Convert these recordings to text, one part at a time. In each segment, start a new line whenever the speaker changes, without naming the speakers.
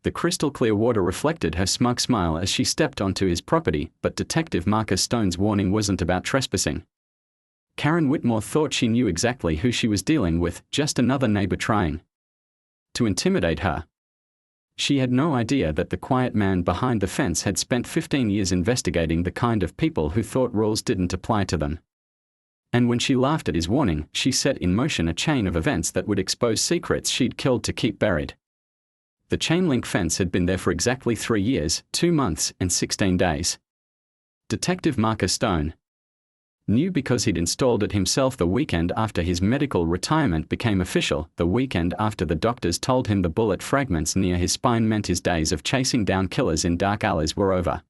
The crystal-clear water reflected her smug smile as she stepped onto his property, but Detective Marcus Stone's warning wasn't about trespassing. Karen Whitmore thought she knew exactly who she was dealing with, just another neighbor trying to intimidate her. She had no idea that the quiet man behind the fence had spent 15 years investigating the kind of people who thought rules didn't apply to them. And when she laughed at his warning, she set in motion a chain of events that would expose secrets she'd killed to keep buried. The chain-link fence had been there for exactly 3 years, 2 months, and 16 days. Detective Marcus Stone knew because he'd installed it himself the weekend after his medical retirement became official, the weekend after the doctors told him the bullet fragments near his spine meant his days of chasing down killers in dark alleys were over.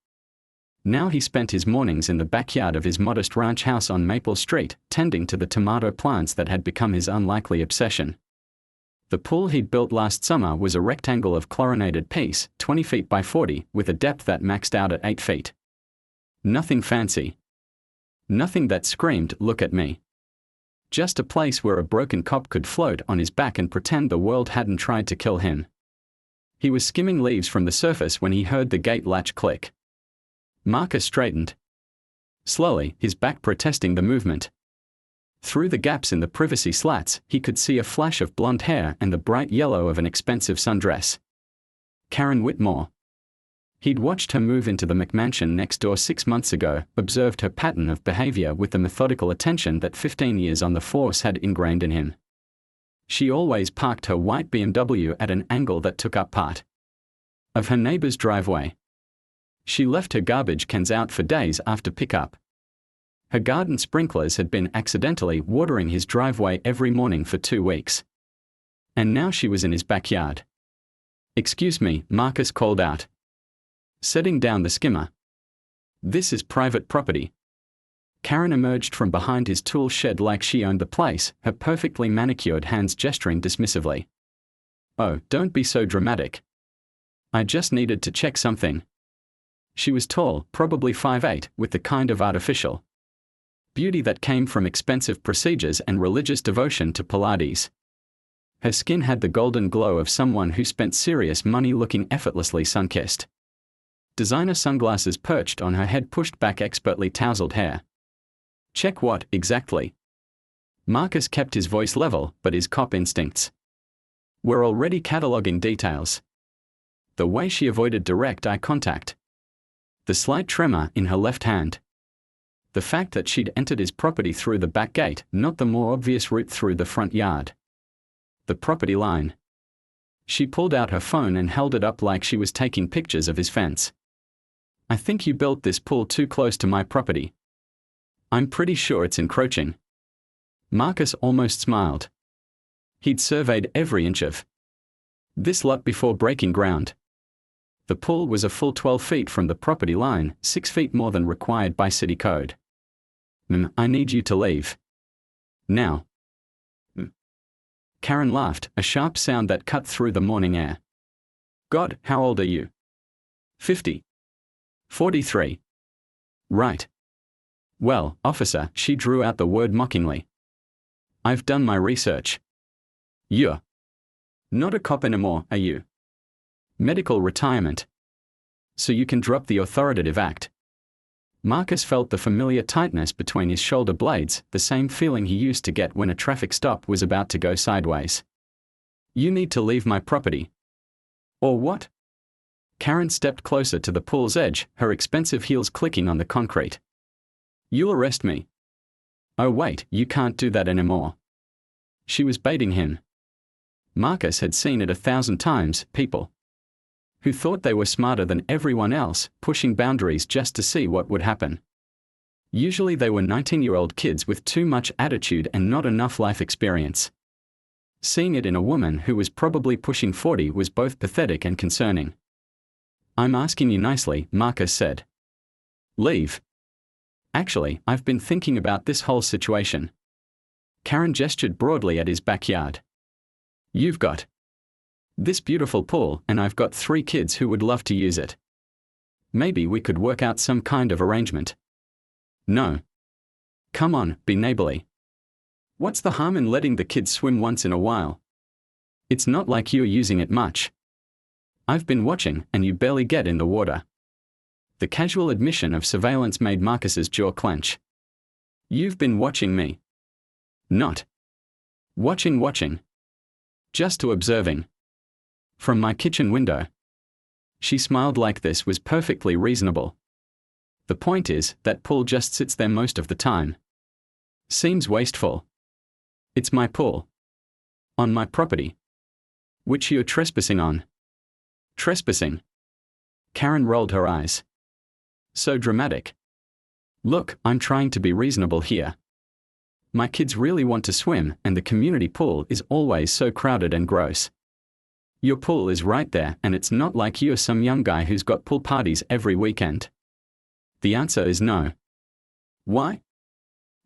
Now he spent his mornings in the backyard of his modest ranch house on Maple Street, tending to the tomato plants that had become his unlikely obsession. The pool he'd built last summer was a rectangle of chlorinated piece, 20 feet by 40, with a depth that maxed out at 8 feet. Nothing fancy. Nothing that screamed, "Look at me." Just a place where a broken cop could float on his back and pretend the world hadn't tried to kill him. He was skimming leaves from the surface when he heard the gate latch click. Marcus straightened slowly, his back protesting the movement. Through the gaps in the privacy slats, he could see a flash of blonde hair and the bright yellow of an expensive sundress. Karen Whitmore. He'd watched her move into the McMansion next door 6 months ago, observed her pattern of behavior with the methodical attention that 15 years on the force had ingrained in him. She always parked her white BMW at an angle that took up part of her neighbor's driveway. She left her garbage cans out for days after pickup. Her garden sprinklers had been accidentally watering his driveway every morning for 2 weeks. And now she was in his backyard. "Excuse me," Marcus called out, setting down the skimmer. "This is private property." Karen emerged from behind his tool shed like she owned the place, her perfectly manicured hands gesturing dismissively. "Oh, don't be so dramatic. I just needed to check something." She was tall, probably 5'8", with the kind of artificial beauty that came from expensive procedures and religious devotion to Pilates. Her skin had the golden glow of someone who spent serious money looking effortlessly sun-kissed. Designer sunglasses perched on her head pushed back expertly tousled hair. "Check what, exactly?" Marcus kept his voice level, but his cop instincts were already cataloging details. The way she avoided direct eye contact. The slight tremor in her left hand. The fact that she'd entered his property through the back gate, not the more obvious route through the front yard. The property line. She pulled out her phone and held it up like she was taking pictures of his fence. "I think you built this pool too close to my property. I'm pretty sure it's encroaching." Marcus almost smiled. He'd surveyed every inch of this lot before breaking ground. The pool was a full 12 feet from the property line, 6 feet more than required by city code. I need you to leave. Now." Karen laughed, a sharp sound that cut through the morning air. "God, how old are you?" 50. 43. "Right. Well, officer," she drew out the word mockingly. "I've done my research. You're not a cop anymore, are you? Medical retirement. So you can drop the authoritative act." Marcus felt the familiar tightness between his shoulder blades, the same feeling he used to get when a traffic stop was about to go sideways. "You need to leave my property." "Or what?" Karen stepped closer to the pool's edge, her expensive heels clicking on the concrete. "You'll arrest me." "Oh wait, you can't do that anymore." She was baiting him. Marcus had seen it 1,000 times, people who thought they were smarter than everyone else, pushing boundaries just to see what would happen. Usually they were 19-year-old kids with too much attitude and not enough life experience. Seeing it in a woman who was probably pushing 40 was both pathetic and concerning. "I'm asking you nicely," Marcus said. "Leave." "Actually, I've been thinking about this whole situation." Karen gestured broadly at his backyard. "You've got this beautiful pool, and I've got 3 kids who would love to use it. Maybe we could work out some kind of arrangement." "No. Come on, be neighborly. What's the harm in letting the kids swim once in a while? It's not like you're using it much." I've been watching, and you barely get in the water. The casual admission of surveillance made Marcus's jaw clench. You've been watching me. Not watching. Just to observing. From my kitchen window. She smiled like this was perfectly reasonable. The point is, that pool just sits there most of the time. Seems wasteful. It's my pool. On my property. Which you're trespassing on. Trespassing. Karen rolled her eyes. So dramatic. Look, I'm trying to be reasonable here. My kids really want to swim, and the community pool is always so crowded and gross. Your pool is right there, and it's not like you're some young guy who's got pool parties every weekend. The answer is no. Why?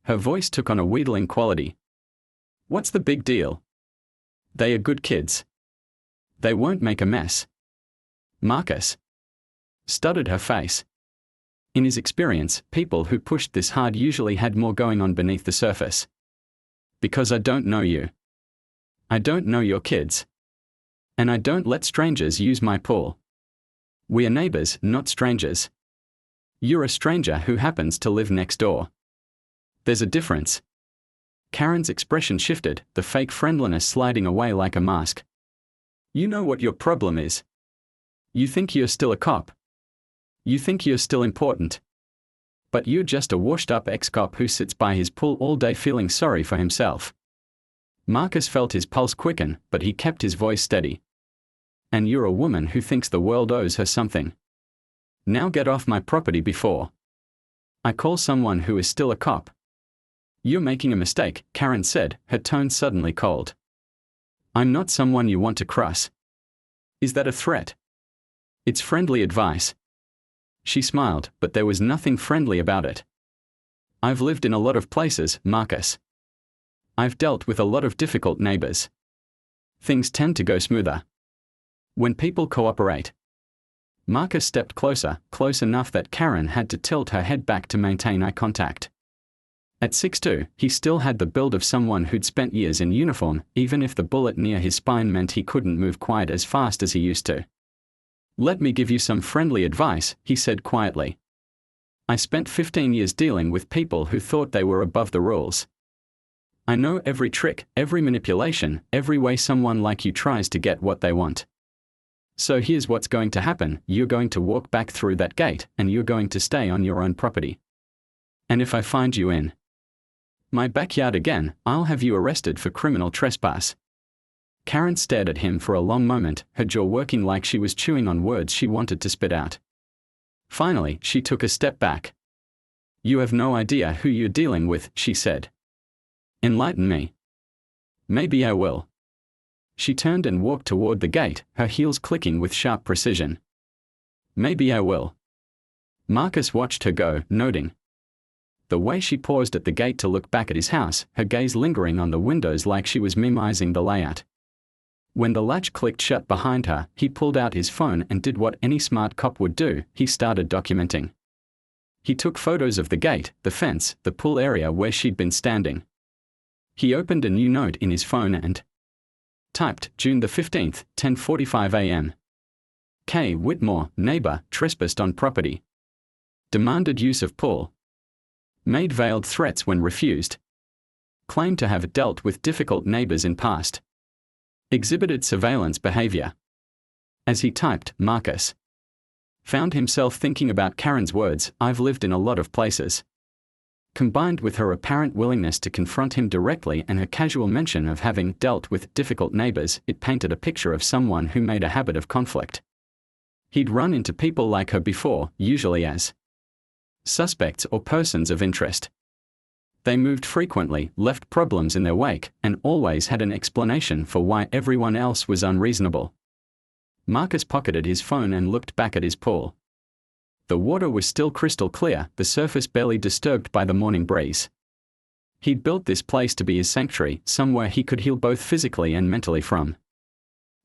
Her voice took on a wheedling quality. What's the big deal? They are good kids. They won't make a mess. Marcus studied her face. In his experience, people who pushed this hard usually had more going on beneath the surface. Because I don't know you. I don't know your kids. And I don't let strangers use my pool. We are neighbors, not strangers. You're a stranger who happens to live next door. There's a difference. Karen's expression shifted, the fake friendliness sliding away like a mask. You know what your problem is. You think you're still a cop. You think you're still important. But you're just a washed-up ex-cop who sits by his pool all day feeling sorry for himself. Marcus felt his pulse quicken, but he kept his voice steady. And you're a woman who thinks the world owes her something. Now get off my property before I call someone who is still a cop. You're making a mistake, Karen said, her tone suddenly cold. I'm not someone you want to cross. Is that a threat? It's friendly advice. She smiled, but there was nothing friendly about it. I've lived in a lot of places, Marcus. I've dealt with a lot of difficult neighbors. Things tend to go smoother when people cooperate. Marcus stepped closer, close enough that Karen had to tilt her head back to maintain eye contact. At 6'2", he still had the build of someone who'd spent years in uniform, even if the bullet near his spine meant he couldn't move quite as fast as he used to. Let me give you some friendly advice, he said quietly. I spent 15 years dealing with people who thought they were above the rules. I know every trick, every manipulation, every way someone like you tries to get what they want. So here's what's going to happen, you're going to walk back through that gate, and you're going to stay on your own property. And if I find you in my backyard again, I'll have you arrested for criminal trespass. Karen stared at him for a long moment, her jaw working like she was chewing on words she wanted to spit out. Finally, she took a step back. You have no idea who you're dealing with, she said. Enlighten me. Maybe I will. She turned and walked toward the gate, her heels clicking with sharp precision. Maybe I will. Marcus watched her go, noting the way she paused at the gate to look back at his house, her gaze lingering on the windows like she was mimizing the layout. When the latch clicked shut behind her, he pulled out his phone and did what any smart cop would do, he started documenting. He took photos of the gate, the fence, the pool area where she'd been standing. He opened a new note in his phone and typed, June the 15th, 10:45 a.m. K. Whitmore, neighbor, trespassed on property. Demanded use of pool. Made veiled threats when refused. Claimed to have dealt with difficult neighbors in past. Exhibited surveillance behavior. As he typed, Marcus found himself thinking about Karen's words, I've lived in a lot of places. Combined with her apparent willingness to confront him directly and her casual mention of having dealt with difficult neighbors, it painted a picture of someone who made a habit of conflict. He'd run into people like her before, usually as suspects or persons of interest. They moved frequently, left problems in their wake, and always had an explanation for why everyone else was unreasonable. Marcus pocketed his phone and looked back at his pool. The water was still crystal clear, the surface barely disturbed by the morning breeze. He'd built this place to be his sanctuary, somewhere he could heal both physically and mentally from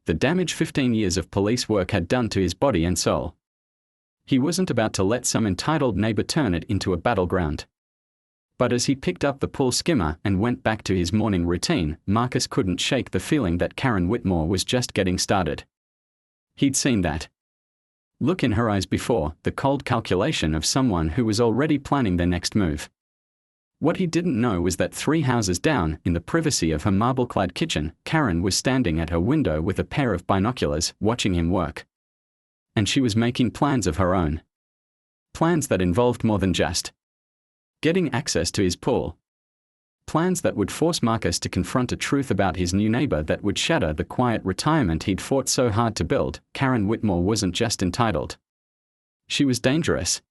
the damage 15 years of police work had done to his body and soul. He wasn't about to let some entitled neighbor turn it into a battleground. But as he picked up the pool skimmer and went back to his morning routine, Marcus couldn't shake the feeling that Karen Whitmore was just getting started. He'd seen that look in her eyes before, the cold calculation of someone who was already planning their next move. What he didn't know was that 3 houses down, in the privacy of her marble-clad kitchen, Karen was standing at her window with a pair of binoculars, watching him work. And she was making plans of her own. Plans that involved more than just getting access to his pool. Plans that would force Marcus to confront a truth about his new neighbor that would shatter the quiet retirement he'd fought so hard to build. Karen Whitmore wasn't just entitled. She was dangerous.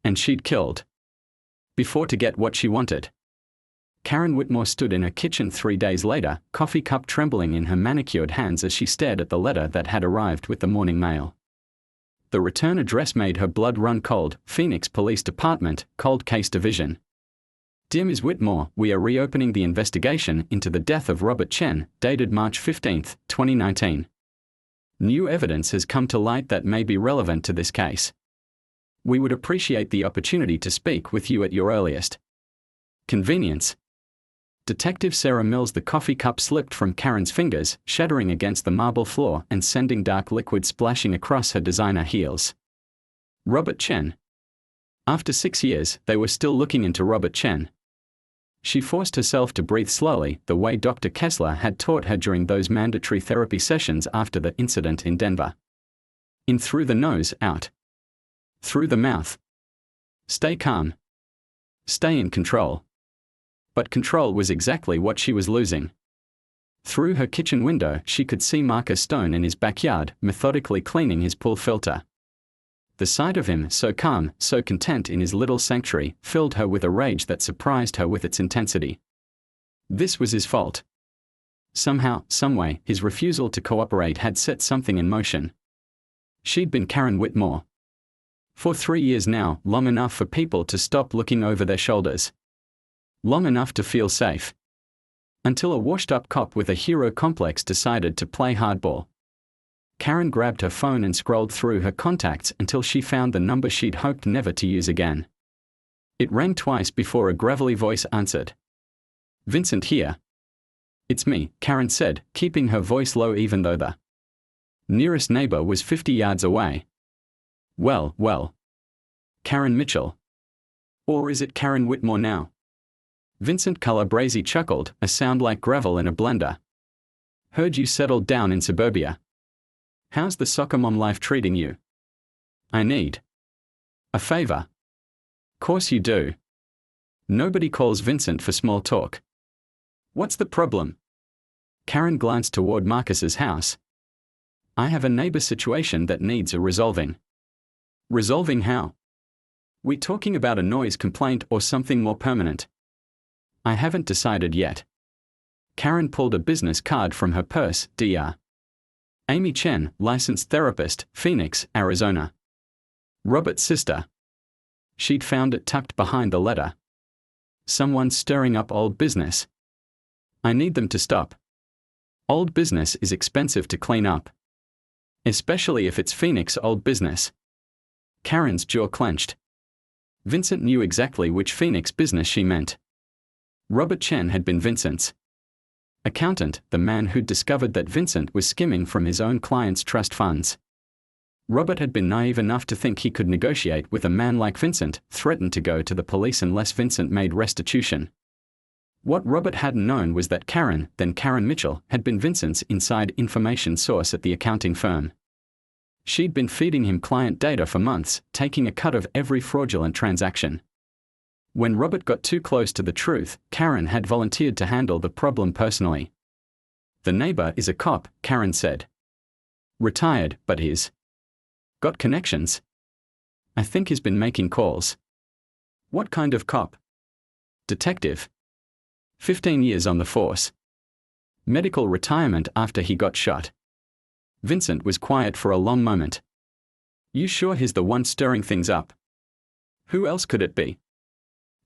And she'd killed before to get what she wanted. Karen Whitmore stood in her kitchen 3 days later, coffee cup trembling in her manicured hands as she stared at the letter that had arrived with the morning mail. The return address made her blood run cold. Phoenix Police Department, Cold Case Division. Dear Ms. Whitmore, we are reopening the investigation into the death of Robert Chen, dated March 15, 2019. New evidence has come to light that may be relevant to this case. We would appreciate the opportunity to speak with you at your earliest convenience. Detective Sarah Mills. The coffee cup slipped from Karen's fingers, shattering against the marble floor and sending dark liquid splashing across her designer heels. Robert Chen. After 6 years, they were still looking into Robert Chen. She forced herself to breathe slowly, the way Dr. Kessler had taught her during those mandatory therapy sessions after the incident in Denver. In through the nose, out through the mouth. Stay calm. Stay in control. But control was exactly what she was losing. Through her kitchen window, she could see Marcus Stone in his backyard, methodically cleaning his pool filter. The sight of him, so calm, so content in his little sanctuary, filled her with a rage that surprised her with its intensity. This was his fault. Somehow, someway, his refusal to cooperate had set something in motion. She'd been Karen Whitmore for 3 years now, long enough for people to stop looking over their shoulders. Long enough to feel safe. Until a washed-up cop with a hero complex decided to play hardball. Karen grabbed her phone and scrolled through her contacts until she found the number she'd hoped never to use again. It rang twice before a gravelly voice answered. Vincent here. It's me, Karen said, keeping her voice low even though the nearest neighbor was 50 yards away. Well. Karen Mitchell. Or is it Karen Whitmore now? Vincent Calabrese chuckled, a sound like gravel in a blender. Heard you settled down in suburbia. How's the soccer mom life treating you? I need a favor. Course you do. Nobody calls Vincent for small talk. What's the problem? Karen glanced toward Marcus's house. I have a neighbor situation that needs a resolving. Resolving how? We talking about a noise complaint or something more permanent? I haven't decided yet. Karen pulled a business card from her purse. Dr. Amy Chen, licensed therapist, Phoenix, Arizona. Robert's sister. She'd found it tucked behind the letter. Someone's stirring up old business. I need them to stop. Old business is expensive to clean up. Especially if it's Phoenix old business. Karen's jaw clenched. Vincent knew exactly which Phoenix business she meant. Robert Chen had been Vincent's accountant, the man who'd discovered that Vincent was skimming from his own clients' trust funds. Robert had been naive enough to think he could negotiate with a man like Vincent, threatened to go to the police unless Vincent made restitution. What Robert hadn't known was that Karen, then Karen Mitchell, had been Vincent's inside information source at the accounting firm. She'd been feeding him client data for months, taking a cut of every fraudulent transaction. When Robert got too close to the truth, Karen had volunteered to handle the problem personally. The neighbor is a cop, Karen said. Retired, but he's got connections. I think he's been making calls. What kind of cop? Detective. 15 years on the force. Medical retirement after he got shot. Vincent was quiet for a long moment. You sure he's the one stirring things up? Who else could it be?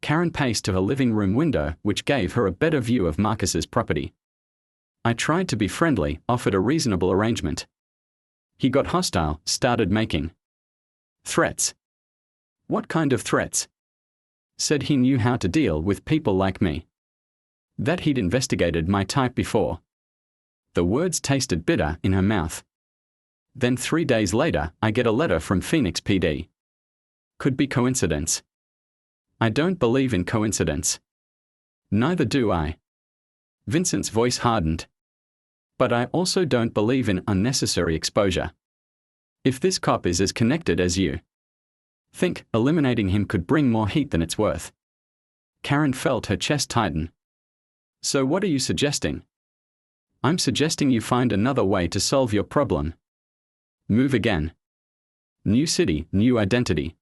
Karen paced to her living room window, which gave her a better view of Marcus's property. I tried to be friendly, offered a reasonable arrangement. He got hostile, started making threats. What kind of threats? Said he knew how to deal with people like me. That he'd investigated my type before. The words tasted bitter in her mouth. Then 3 days later, I get a letter from Phoenix PD. Could be coincidence. I don't believe in coincidence. Neither do I. Vincent's voice hardened. But I also don't believe in unnecessary exposure. If this cop is as connected as you think, eliminating him could bring more heat than it's worth. Karen felt her chest tighten. So what are you suggesting? I'm suggesting you find another way to solve your problem. Move again. New city, new identity.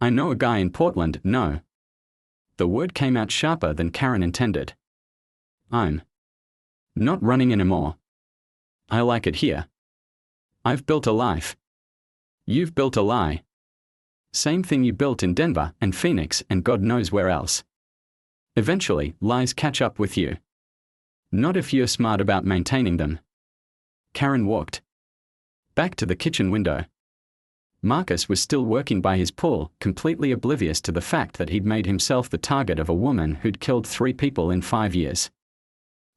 I know a guy in Portland. No. The word came out sharper than Karen intended. I'm not running anymore. I like it here. I've built a life. You've built a lie. Same thing you built in Denver and Phoenix and God knows where else. Eventually, lies catch up with you. Not if you're smart about maintaining them. Karen walked back to the kitchen window. Marcus was still working by his pool, completely oblivious to the fact that he'd made himself the target of a woman who'd killed 3 people in 5 years.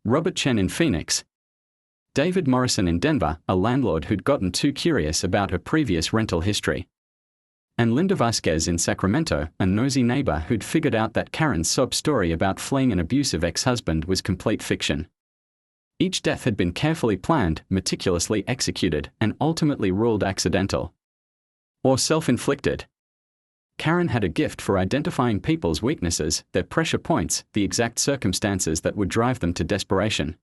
Robert Chen in Phoenix. David Morrison in Denver, a landlord who'd gotten too curious about her previous rental history. And Linda Vasquez in Sacramento, a nosy neighbor who'd figured out that Karen's sob story about fleeing an abusive ex-husband was complete fiction. Each death had been carefully planned, meticulously executed, and ultimately ruled accidental. Or self-inflicted. Karen had a gift for identifying people's weaknesses, their pressure points, the exact circumstances that would drive them to desperation.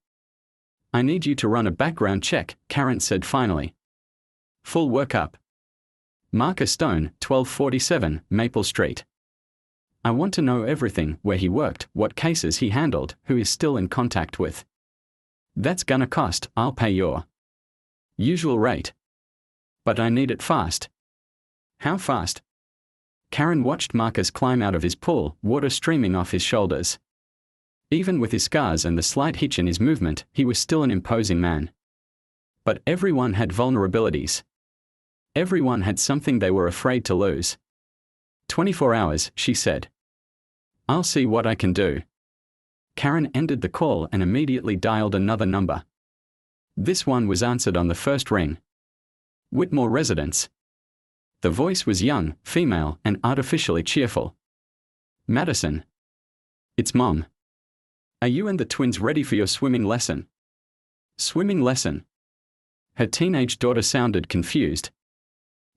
I need you to run a background check, Karen said finally. Full workup. Marcus Stone, 1247, Maple Street. I want to know everything, where he worked, what cases he handled, who he's still in contact with. That's gonna cost, I'll pay your usual rate. But I need it fast. How fast? Karen watched Marcus climb out of his pool, water streaming off his shoulders. Even with his scars and the slight hitch in his movement, he was still an imposing man. But everyone had vulnerabilities. Everyone had something they were afraid to lose. 24 hours, she said. I'll see what I can do. Karen ended the call and immediately dialed another number. This one was answered on the first ring. Whitmore residence. The voice was young, female, and artificially cheerful. Madison. It's Mom. Are you and the twins ready for your swimming lesson? Swimming lesson? Her teenage daughter sounded confused.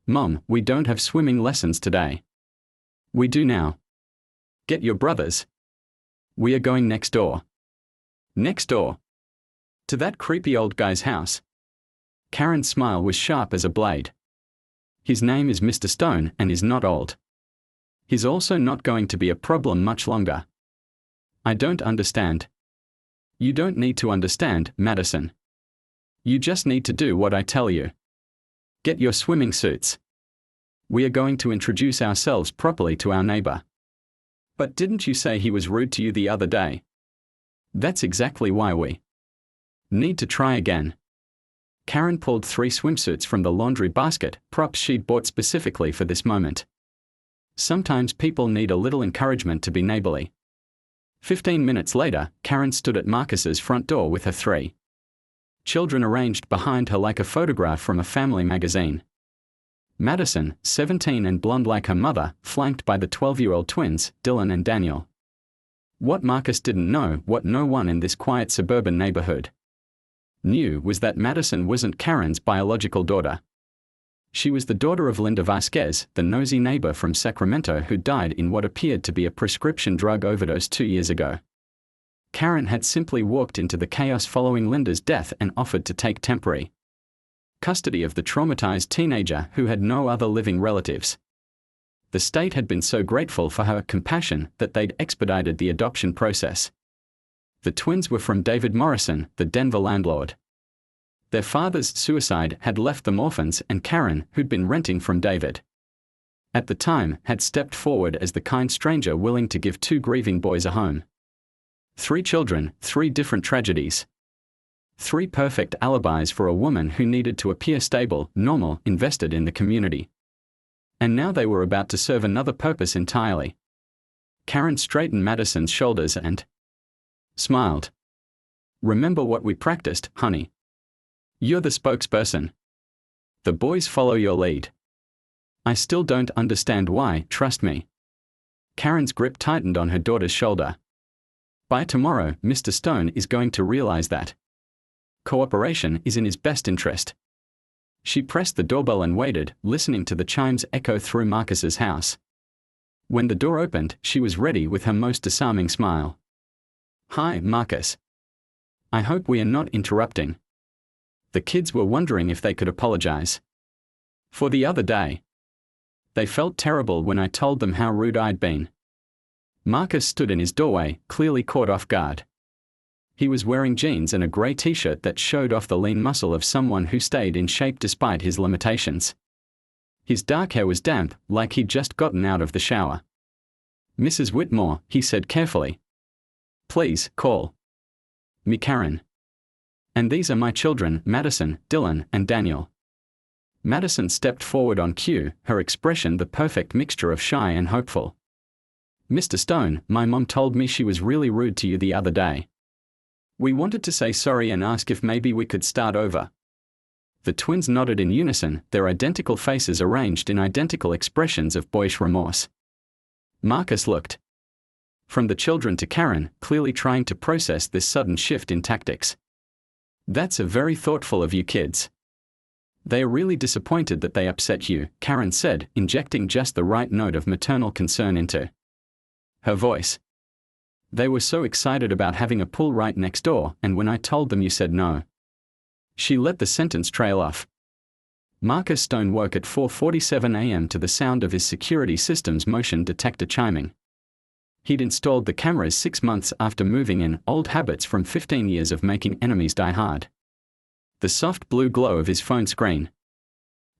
Mom, we don't have swimming lessons today. We do now. Get your brothers. We are going next door. Next door? To that creepy old guy's house. Karen's smile was sharp as a blade. His name is Mr. Stone and is not old. He's also not going to be a problem much longer. I don't understand. You don't need to understand, Madison. You just need to do what I tell you. Get your swimming suits. We are going to introduce ourselves properly to our neighbor. But didn't you say he was rude to you the other day? That's exactly why we need to try again. Karen pulled 3 swimsuits from the laundry basket, props she'd bought specifically for this moment. Sometimes people need a little encouragement to be neighborly. 15 minutes later, Karen stood at Marcus's front door with her 3 children arranged behind her like a photograph from a family magazine. Madison, 17 and blonde like her mother, flanked by the 12-year-old twins, Dylan and Daniel. What Marcus didn't know, what no one in this quiet suburban neighborhood knew, was that Madison wasn't Karen's biological daughter. She was the daughter of Linda Vasquez, the nosy neighbor from Sacramento who died in what appeared to be a prescription drug overdose 2 years ago. Karen had simply walked into the chaos following Linda's death and offered to take temporary custody of the traumatized teenager who had no other living relatives. The state had been so grateful for her compassion that they'd expedited the adoption process. The twins were from David Morrison, the Denver landlord. Their father's suicide had left them orphans, and Karen, who'd been renting from David at the time, had stepped forward as the kind stranger willing to give 2 grieving boys a home. 3 children, 3 different tragedies. 3 perfect alibis for a woman who needed to appear stable, normal, invested in the community. And now they were about to serve another purpose entirely. Karen straightened Madison's shoulders and smiled. Remember what we practiced, honey. You're the spokesperson. The boys follow your lead. I still don't understand why, trust me. Karen's grip tightened on her daughter's shoulder. By tomorrow, Mr. Stone is going to realize that cooperation is in his best interest. She pressed the doorbell and waited, listening to the chimes echo through Marcus's house. When the door opened, she was ready with her most disarming smile. Hi, Marcus. I hope we are not interrupting. The kids were wondering if they could apologize for the other day. They felt terrible when I told them how rude I'd been. Marcus stood in his doorway, clearly caught off guard. He was wearing jeans and a grey t-shirt that showed off the lean muscle of someone who stayed in shape despite his limitations. His dark hair was damp, like he'd just gotten out of the shower. Mrs. Whitmore, he said carefully. Please, call me Karen. And these are my children, Madison, Dylan, and Daniel. Madison stepped forward on cue, her expression the perfect mixture of shy and hopeful. Mr. Stone, my mom told me she was really rude to you the other day. We wanted to say sorry and ask if maybe we could start over. The twins nodded in unison, their identical faces arranged in identical expressions of boyish remorse. Marcus looked from the children to Karen, clearly trying to process this sudden shift in tactics. That's very thoughtful of you kids. They are really disappointed that they upset you, Karen said, injecting just the right note of maternal concern into her voice. They were so excited about having a pool right next door, and when I told them you said no. She let the sentence trail off. Marcus Stone woke at 4:47 a.m. to the sound of his security system's motion detector chiming. He'd installed the cameras 6 months after moving in, old habits from 15 years of making enemies die hard. The soft blue glow of his phone screen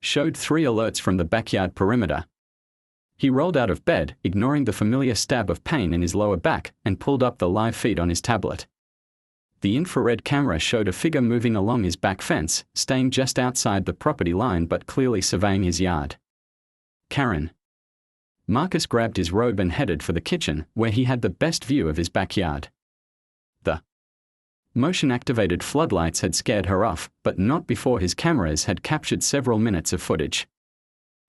showed 3 alerts from the backyard perimeter. He rolled out of bed, ignoring the familiar stab of pain in his lower back, and pulled up the live feed on his tablet. The infrared camera showed a figure moving along his back fence, staying just outside the property line but clearly surveying his yard. Karen. Marcus grabbed his robe and headed for the kitchen, where he had the best view of his backyard. The motion-activated floodlights had scared her off, but not before his cameras had captured several minutes of footage.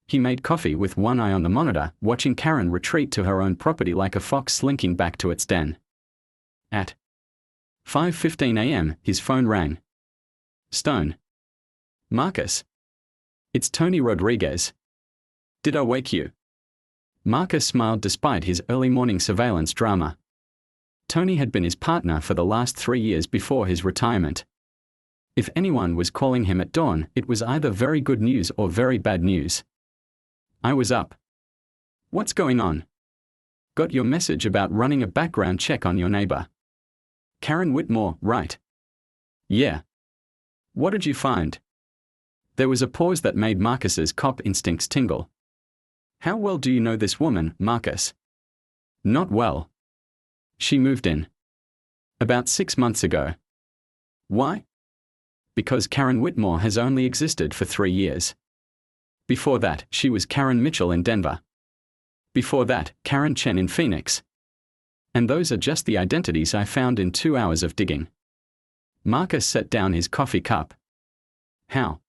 He made coffee with one eye on the monitor, watching Karen retreat to her own property like a fox slinking back to its den. At 5:15 a.m., his phone rang. Stone. Marcus. It's Tony Rodriguez. Did I wake you? Marcus smiled despite his early morning surveillance drama. Tony had been his partner for the last 3 years before his retirement. If anyone was calling him at dawn, it was either very good news or very bad news. I was up. What's going on? Got your message about running a background check on your neighbor. Karen Whitmore, right? Yeah. What did you find? There was a pause that made Marcus's cop instincts tingle. How well do you know this woman, Marcus? Not well. She moved in about 6 months ago. Why? Because Karen Whitmore has only existed for 3 years. Before that, she was Karen Mitchell in Denver. Before that, Karen Chen in Phoenix. And those are just the identities I found in 2 hours of digging. Marcus set down his coffee cup. How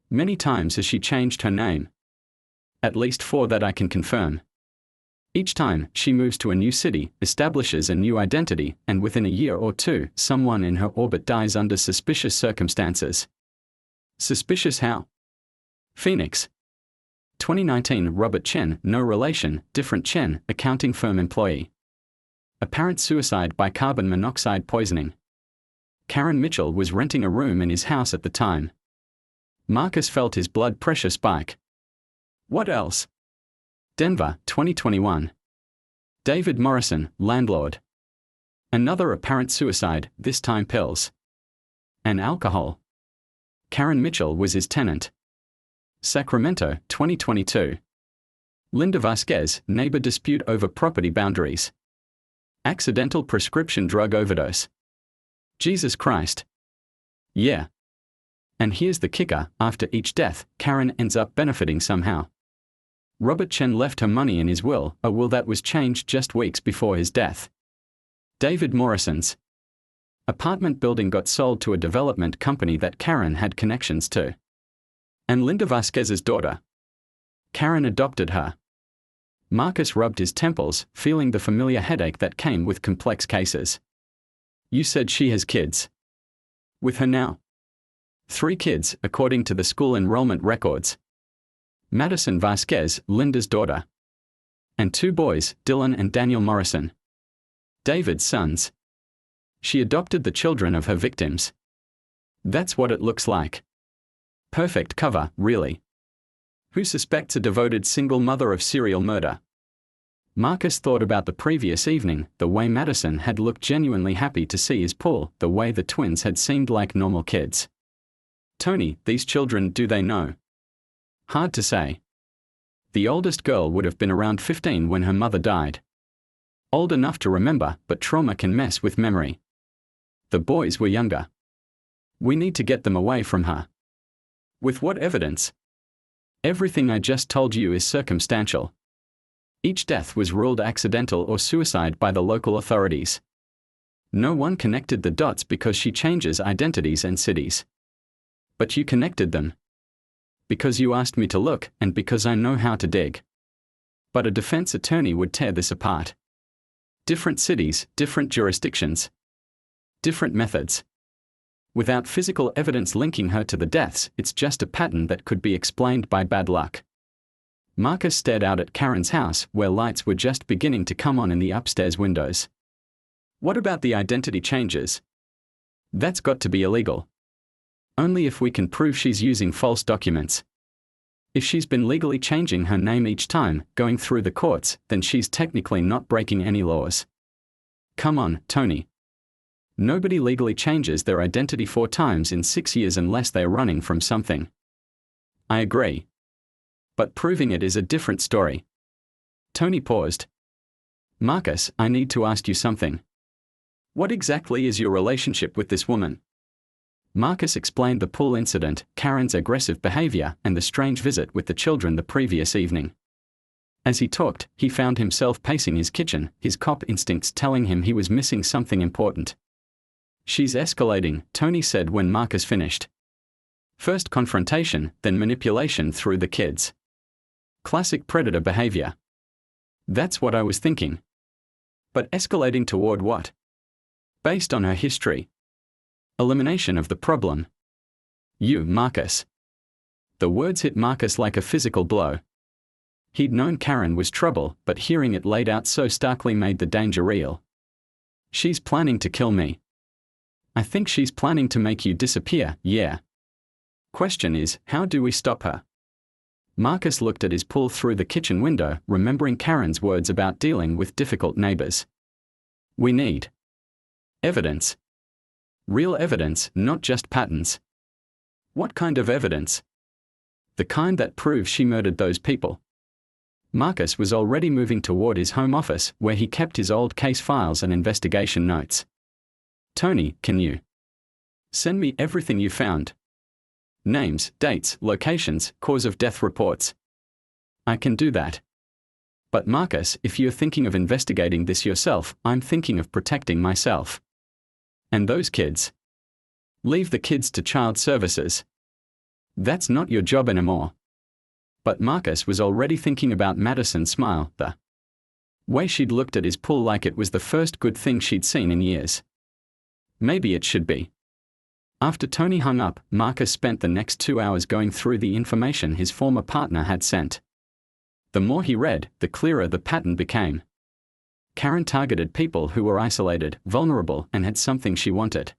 many times has she changed her name? At least 4 that I can confirm. Each time, she moves to a new city, establishes a new identity, and within a year or 2, someone in her orbit dies under suspicious circumstances. Suspicious how? Phoenix. 2019 Robert Chen, no relation, different Chen, accounting firm employee. Apparent suicide by carbon monoxide poisoning. Karen Mitchell was renting a room in his house at the time. Marcus felt his blood pressure spike. What else? Denver, 2021. David Morrison, landlord. Another apparent suicide, this time pills and alcohol. Karen Mitchell was his tenant. Sacramento, 2022. Linda Vasquez, neighbor dispute over property boundaries. Accidental prescription drug overdose. Jesus Christ. Yeah. And here's the kicker, after each death, Karen ends up benefiting somehow. Robert Chen left her money in his will, a will that was changed just weeks before his death. David Morrison's apartment building got sold to a development company that Karen had connections to. And Linda Vasquez's daughter. Karen adopted her. Marcus rubbed his temples, feeling the familiar headache that came with complex cases. You said she has kids. With her now? 3 kids, according to the school enrollment records. Madison Vasquez, Linda's daughter. And 2 boys, Dylan and Daniel Morrison. David's sons. She adopted the children of her victims. That's what it looks like. Perfect cover, really. Who suspects a devoted single mother of serial murder? Marcus thought about the previous evening, the way Madison had looked genuinely happy to see his pool, the way the twins had seemed like normal kids. Tony, these children, do they know? Hard to say. The oldest girl would have been around 15 when her mother died. Old enough to remember, but trauma can mess with memory. The boys were younger. We need to get them away from her. With what evidence? Everything I just told you is circumstantial. Each death was ruled accidental or suicide by the local authorities. No one connected the dots because she changes identities and cities. But you connected them. Because you asked me to look, and because I know how to dig. But a defense attorney would tear this apart. Different cities, different jurisdictions. Different methods. Without physical evidence linking her to the deaths, it's just a pattern that could be explained by bad luck. Marcus stared out at Karen's house, where lights were just beginning to come on in the upstairs windows. What about the identity changes? That's got to be illegal. Only if we can prove she's using false documents. If she's been legally changing her name each time, going through the courts, then she's technically not breaking any laws. Come on, Tony. Nobody legally changes their identity 4 times in 6 years unless they're running from something. I agree. But proving it is a different story. Tony paused. Marcus, I need to ask you something. What exactly is your relationship with this woman? Marcus explained the pool incident, Karen's aggressive behavior, and the strange visit with the children the previous evening. As he talked, he found himself pacing his kitchen, his cop instincts telling him he was missing something important. She's escalating, Tony said when Marcus finished. First confrontation, then manipulation through the kids. Classic predator behavior. That's what I was thinking. But escalating toward what? Based on her history. Elimination of the problem. You, Marcus. The words hit Marcus like a physical blow. He'd known Karen was trouble, but hearing it laid out so starkly made the danger real. She's planning to kill me. I think she's planning to make you disappear, yeah. Question is, how do we stop her? Marcus looked at his pool through the kitchen window, remembering Karen's words about dealing with difficult neighbors. We need evidence. Real evidence, not just patterns. What kind of evidence? The kind that proves she murdered those people. Marcus was already moving toward his home office, where he kept his old case files and investigation notes. Tony, can you send me everything you found? Names, dates, locations, cause of death reports. I can do that. But Marcus, if you're thinking of investigating this yourself, I'm thinking of protecting myself. And those kids? Leave the kids to child services. That's not your job anymore. But Marcus was already thinking about Madison's smile, the way she'd looked at his pool like it was the first good thing she'd seen in years. Maybe it should be. After Tony hung up, Marcus spent the next 2 hours going through the information his former partner had sent. The more he read, the clearer the pattern became. Karen targeted people who were isolated, vulnerable, and had something she wanted.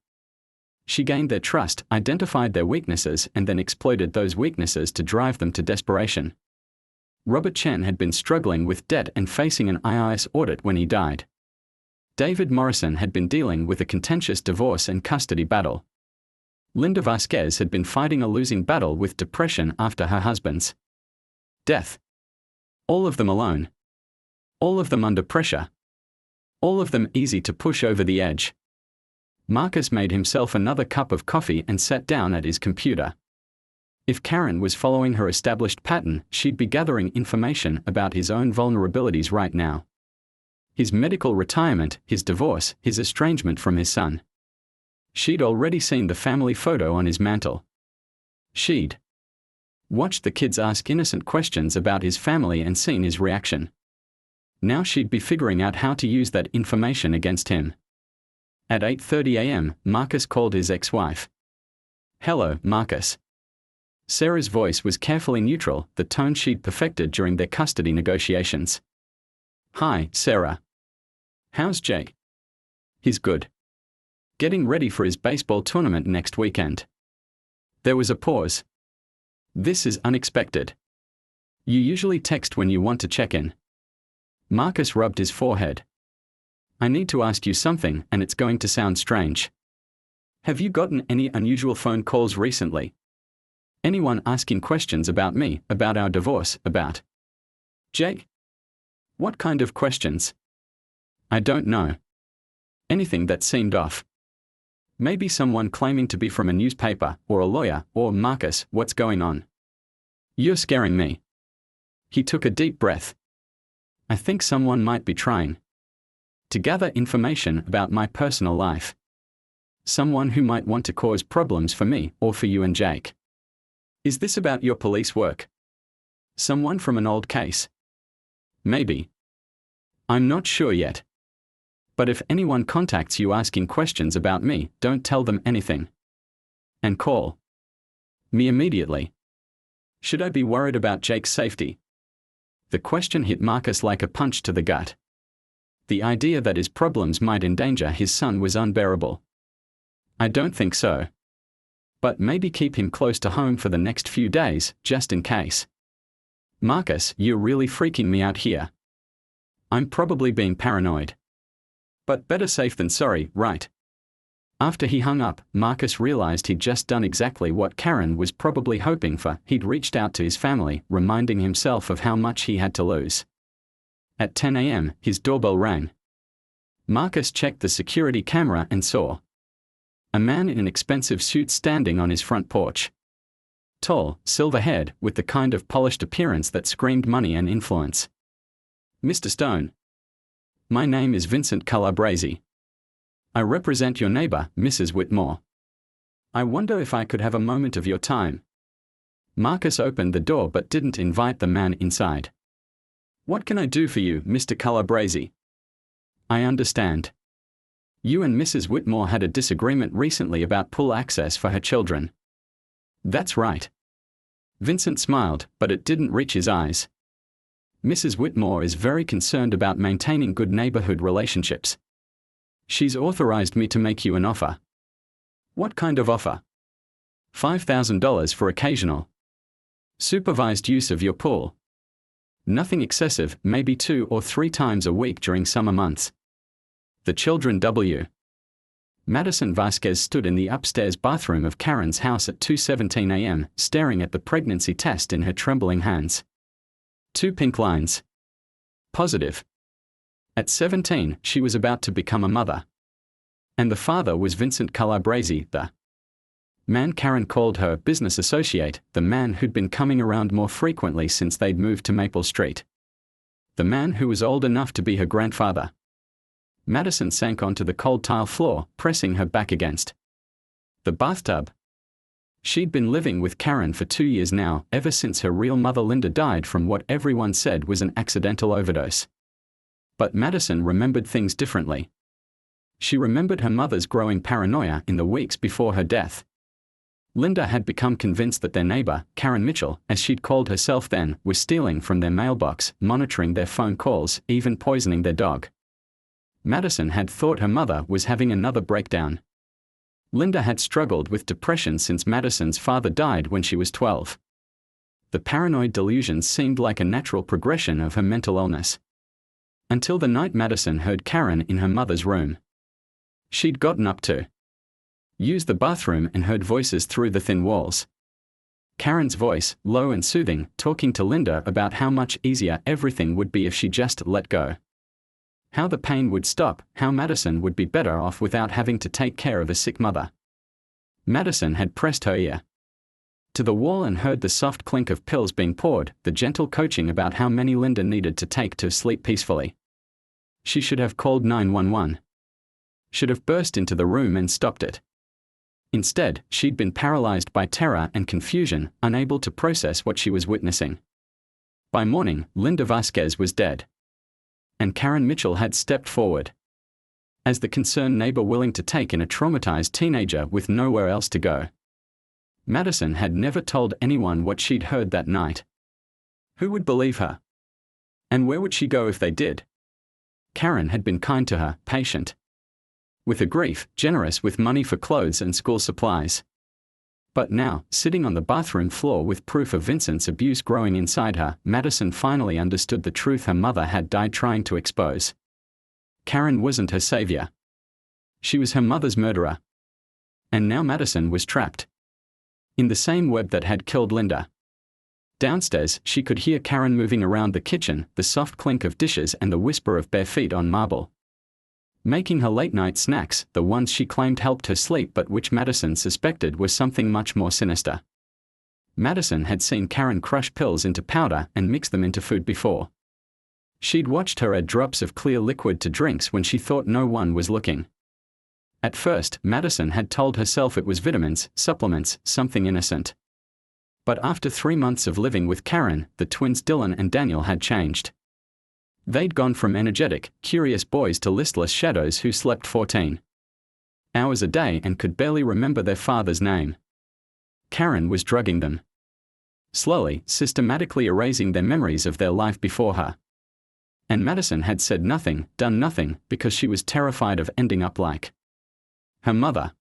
She gained their trust, identified their weaknesses, and then exploited those weaknesses to drive them to desperation. Robert Chen had been struggling with debt and facing an IRS audit when he died. David Morrison had been dealing with a contentious divorce and custody battle. Linda Vasquez had been fighting a losing battle with depression after her husband's death. All of them alone. All of them under pressure. All of them easy to push over the edge. Marcus made himself another cup of coffee and sat down at his computer. If Karen was following her established pattern, she'd be gathering information about his own vulnerabilities right now. His medical retirement, his divorce, his estrangement from his son. She'd already seen the family photo on his mantle. She'd Watched the kids ask innocent questions about his family and seen his reaction. Now she'd be figuring out how to use that information against him. At 8:30 a.m., Marcus called his ex-wife. "Hello, Marcus." Sarah's voice was carefully neutral, the tone she'd perfected during their custody negotiations. "Hi, Sarah. How's Jake?" "He's good. Getting ready for his baseball tournament next weekend." There was a pause. "This is unexpected. You usually text when you want to check in." Marcus rubbed his forehead. "I need to ask you something, and it's going to sound strange. Have you gotten any unusual phone calls recently? Anyone asking questions about me, about our divorce, about Jake?" "What kind of questions?" "I don't know. Anything that seemed off. Maybe someone claiming to be from a newspaper, or a lawyer, or Marcus, what's going on?" "You're scaring me." He took a deep breath. "I think someone might be trying to gather information about my personal life. Someone who might want to cause problems for me, or for you and Jake." "Is this about your police work? Someone from an old case?" "Maybe. I'm not sure yet. But if anyone contacts you asking questions about me, don't tell them anything. And call me immediately." "Should I be worried about Jake's safety?" The question hit Marcus like a punch to the gut. The idea that his problems might endanger his son was unbearable. "I don't think so. But maybe keep him close to home for the next few days, just in case." "Marcus, you're really freaking me out here." "I'm probably being paranoid. But better safe than sorry, right?" After he hung up, Marcus realized he'd just done exactly what Karen was probably hoping for. He'd reached out to his family, reminding himself of how much he had to lose. At 10 a.m., his doorbell rang. Marcus checked the security camera and saw a man in an expensive suit standing on his front porch. Tall, silver-haired, with the kind of polished appearance that screamed money and influence. "Mr. Stone. My name is Vincent Calabrese. I represent your neighbor, Mrs. Whitmore. I wonder if I could have a moment of your time." Marcus opened the door but didn't invite the man inside. "What can I do for you, Mr. Calabrese?" "I understand. You and Mrs. Whitmore had a disagreement recently about pool access for her children." "That's right." Vincent smiled, but it didn't reach his eyes. "Mrs. Whitmore is very concerned about maintaining good neighborhood relationships. She's authorized me to make you an offer." "What kind of offer?" $5,000 for occasional supervised use of your pool. Nothing excessive, maybe 2 or 3 times a week during summer months. The children W. Madison Vasquez stood in the upstairs bathroom of Karen's house at 2:17 a.m., staring at the pregnancy test in her trembling hands. 2 pink lines. Positive. At 17, she was about to become a mother. And the father was Vincent Calabrese, the man Karen called her business associate, the man who'd been coming around more frequently since they'd moved to Maple Street. The man who was old enough to be her grandfather. Madison sank onto the cold tile floor, pressing her back against the bathtub. She'd been living with Karen for 2 years now, ever since her real mother Linda died from what everyone said was an accidental overdose. But Madison remembered things differently. She remembered her mother's growing paranoia in the weeks before her death. Linda had become convinced that their neighbor, Karen Mitchell, as she'd called herself then, was stealing from their mailbox, monitoring their phone calls, even poisoning their dog. Madison had thought her mother was having another breakdown. Linda had struggled with depression since Madison's father died when she was 12. The paranoid delusions seemed like a natural progression of her mental illness. Until the night Madison heard Karen in her mother's room. She'd gotten up to use the bathroom and heard voices through the thin walls. Karen's voice, low and soothing, talking to Linda about how much easier everything would be if she just let go. How the pain would stop, how Madison would be better off without having to take care of a sick mother. Madison had pressed her ear to the wall and heard the soft clink of pills being poured, the gentle coaching about how many Linda needed to take to sleep peacefully. She should have called 911. Should have burst into the room and stopped it. Instead, she'd been paralyzed by terror and confusion, unable to process what she was witnessing. By morning, Linda Vasquez was dead. And Karen Mitchell had stepped forward as the concerned neighbor willing to take in a traumatized teenager with nowhere else to go. Madison had never told anyone what she'd heard that night. Who would believe her? And where would she go if they did? Karen had been kind to her, patient with her grief, generous with money for clothes and school supplies. But now, sitting on the bathroom floor with proof of Vincent's abuse growing inside her, Madison finally understood the truth her mother had died trying to expose. Karen wasn't her savior. She was her mother's murderer. And now Madison was trapped in the same web that had killed Linda. Downstairs, she could hear Karen moving around the kitchen, the soft clink of dishes and the whisper of bare feet on marble. Making her late-night snacks, the ones she claimed helped her sleep but which Madison suspected were something much more sinister. Madison had seen Karen crush pills into powder and mix them into food before. She'd watched her add drops of clear liquid to drinks when she thought no one was looking. At first, Madison had told herself it was vitamins, supplements, something innocent. But after 3 months of living with Karen, the twins Dylan and Daniel had changed. They'd gone from energetic, curious boys to listless shadows who slept 14 hours a day and could barely remember their father's name. Karen was drugging them. Slowly, systematically erasing their memories of their life before her. And Madison had said nothing, done nothing, because she was terrified of ending up like her mother.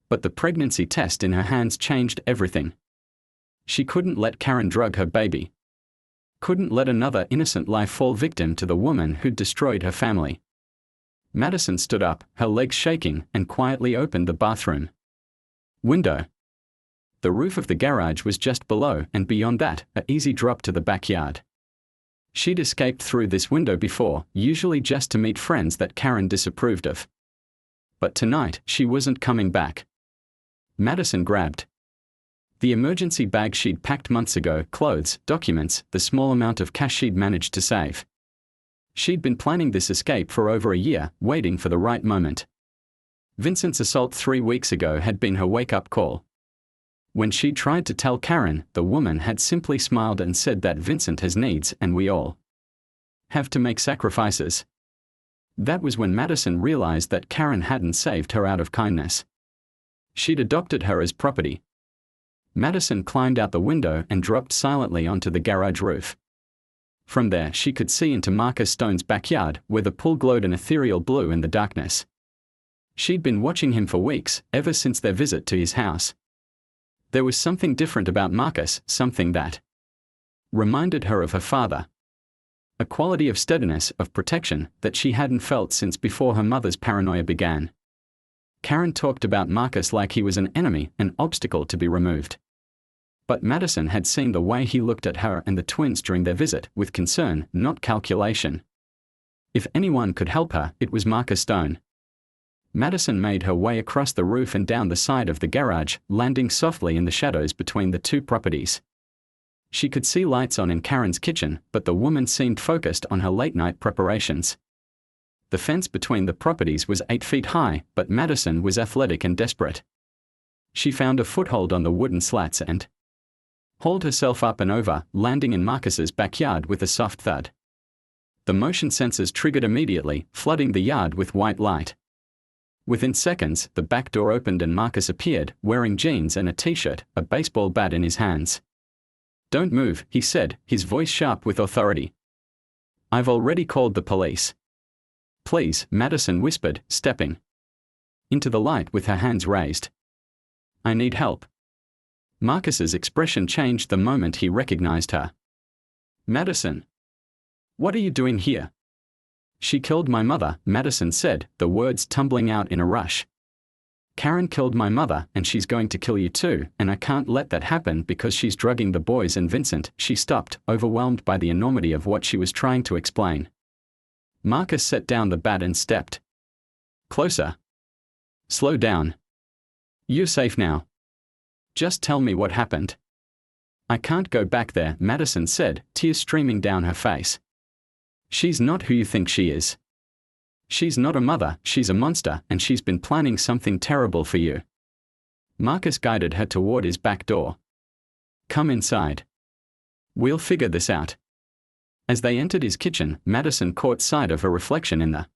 But the pregnancy test in her hands changed everything. She couldn't let Karen drug her baby. Couldn't let another innocent life fall victim to the woman who'd destroyed her family. Madison stood up, her legs shaking, and quietly opened the bathroom window. The roof of the garage was just below, and beyond that, an easy drop to the backyard. She'd escaped through this window before, usually just to meet friends that Karen disapproved of. But tonight, she wasn't coming back. Madison grabbed the emergency bag she'd packed months ago, clothes, documents, the small amount of cash she'd managed to save. She'd been planning this escape for over a year, waiting for the right moment. Vincent's assault 3 weeks ago had been her wake-up call. When she tried to tell Karen, the woman had simply smiled and said that Vincent has needs and we all have to make sacrifices. That was when Madison realized that Karen hadn't saved her out of kindness. She'd adopted her as property. Madison climbed out the window and dropped silently onto the garage roof. From there, she could see into Marcus Stone's backyard, where the pool glowed an ethereal blue in the darkness. She'd been watching him for weeks, ever since their visit to his house. There was something different about Marcus, something that reminded her of her father. A quality of steadiness, of protection, that she hadn't felt since before her mother's paranoia began. Karen talked about Marcus like he was an enemy, an obstacle to be removed. But Madison had seen the way he looked at her and the twins during their visit, with concern, not calculation. If anyone could help her, it was Marcus Stone. Madison made her way across the roof and down the side of the garage, landing softly in the shadows between the two properties. She could see lights on in Karen's kitchen, but the woman seemed focused on her late-night preparations. The fence between the properties was 8 feet high, but Madison was athletic and desperate. She found a foothold on the wooden slats and hauled herself up and over, landing in Marcus's backyard with a soft thud. The motion sensors triggered immediately, flooding the yard with white light. Within seconds, the back door opened and Marcus appeared, wearing jeans and a t-shirt, a baseball bat in his hands. "Don't move," he said, his voice sharp with authority. "I've already called the police." "Please," Madison whispered, stepping into the light with her hands raised. "I need help." Marcus's expression changed the moment he recognized her. "Madison, what are you doing here?" "She killed my mother," Madison said, the words tumbling out in a rush. "Karen killed my mother, and she's going to kill you too, and I can't let that happen because she's drugging the boys and Vincent." She stopped, overwhelmed by the enormity of what she was trying to explain. Marcus set down the bat and stepped closer. "Slow down. You're safe now. Just tell me what happened." "I can't go back there," Madison said, tears streaming down her face. "She's not who you think she is. She's not a mother, she's a monster, and she's been planning something terrible for you." Marcus guided her toward his back door. "Come inside. We'll figure this out." As they entered his kitchen, Madison caught sight of her reflection in the